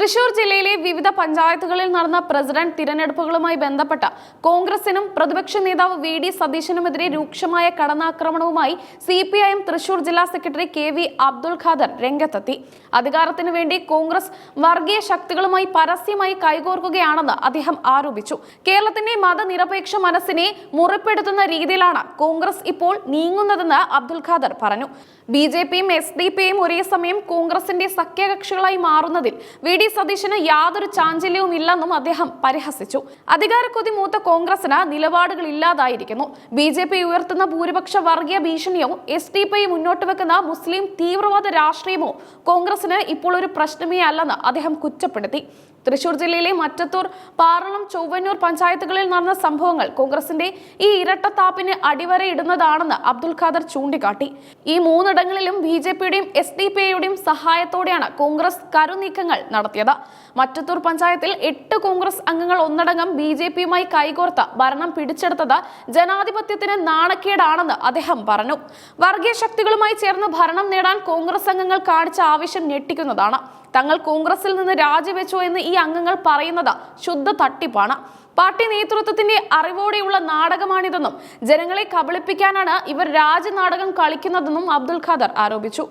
തൃശൂർ ജില്ലയിലെ വിവിധ പഞ്ചായത്തുകളിൽ നടന്ന പ്രസിഡന്റ് തിരഞ്ഞെടുപ്പുകളുമായി ബന്ധപ്പെട്ട കോൺഗ്രസിനും പ്രതിപക്ഷ നേതാവ് വി.ഡി. സതീശനുമെതിരെ രൂക്ഷമായ കടന്നാക്രമണവുമായി സിപിഐഎം തൃശൂർ ജില്ലാ സെക്രട്ടറി കെ.വി. അബ്ദുൽ ഖാദർ രംഗത്തെത്തി. അധികാരത്തിനു വേണ്ടി കോൺഗ്രസ് വർഗീയ ശക്തികളുമായി പരസ്യമായി കൈകോർക്കുകയാണെന്ന് അദ്ദേഹം ആരോപിച്ചു. കേരളത്തിന്റെ മതനിരപേക്ഷ മനസ്സിനെ മുറിപ്പെടുത്തുന്ന രീതിയിലാണ് കോൺഗ്രസ് ഇപ്പോൾ നീങ്ങുന്നതെന്ന് അബ്ദുൽ ഖാദർ പറഞ്ഞു. ബി.ജെ.പിയും എസ്.ഡി.പിയും ഒരേ സമയം കോൺഗ്രസിന്റെ സഖ്യകക്ഷികളായി മാറുന്നതിൽ വി.ഡി. സതീശന് യാതൊരു ചാഞ്ചല്യവും ഇല്ലെന്നും അദ്ദേഹം പരിഹസിച്ചു. അധികാരക്കൊതി മൂത്ത കോൺഗ്രസിന് നിലപാടുകളില്ലാതായിരിക്കുന്നു. ബി.ജെ.പി ഉയർത്തുന്ന ഭൂരിപക്ഷ വർഗീയ ഭീഷണിയോ എസ്.ഡി.പി മുന്നോട്ട് വെക്കുന്ന മുസ്ലിം തീവ്രവാദ രാഷ്ട്രീയമോ കോൺഗ്രസിന് ഇപ്പോൾ ഒരു പ്രശ്നമേ അല്ലെന്ന് അദ്ദേഹം കുറ്റപ്പെടുത്തി. തൃശൂർ ജില്ലയിലെ മറ്റത്തൂർ, പാറളം, ചൊവ്വന്നൂർ പഞ്ചായത്തുകളിൽ നടന്ന സംഭവങ്ങൾ കോൺഗ്രസിന്റെ ഈ ഇരട്ടത്താപ്പിന് അടിവരയിടുന്നതാണെന്ന് അബ്ദുൽ ഖാദർ ചൂണ്ടിക്കാട്ടി. ഈ മൂന്നിടങ്ങളിലും ബി.ജെ.പിയുടെയും എസ്.ഡി.പി.യുടെയും സഹായത്തോടെയാണ് കോൺഗ്രസ് കരുനീക്കങ്ങൾ നടത്തിയത്. മറ്റത്തൂർ പഞ്ചായത്തിൽ 8 കോൺഗ്രസ് അംഗങ്ങൾ ഒന്നടങ്കം ബി.ജെ.പിയുമായി കൈകോർത്ത് ഭരണം പിടിച്ചെടുത്തത് ജനാധിപത്യത്തിന് നാണക്കേടാണെന്ന് അദ്ദേഹം പറഞ്ഞു. വർഗീയ ശക്തികളുമായി ചേർന്ന് ഭരണം നേടാൻ കോൺഗ്രസ് അംഗങ്ങൾ കാണിച്ച ആവശ്യം ഞെട്ടിക്കുന്നതാണ്. തങ്ങൾ കോൺഗ്രസിൽ നിന്ന് രാജിവെച്ചോ എന്ന് ഈ അംഗങ്ങൾ പറയുന്നത് ശുദ്ധ തട്ടിപ്പാണ്. പാർട്ടി നേതൃത്വത്തിന്റെ അറിവോടെയുള്ള നാടകമാണിതെന്നും ജനങ്ങളെ കബളിപ്പിക്കാനാണ് ഇവർ രാജനാടകം കളിക്കുന്നതെന്നും അബ്ദുൽ ഖാദർ ആരോപിച്ചു.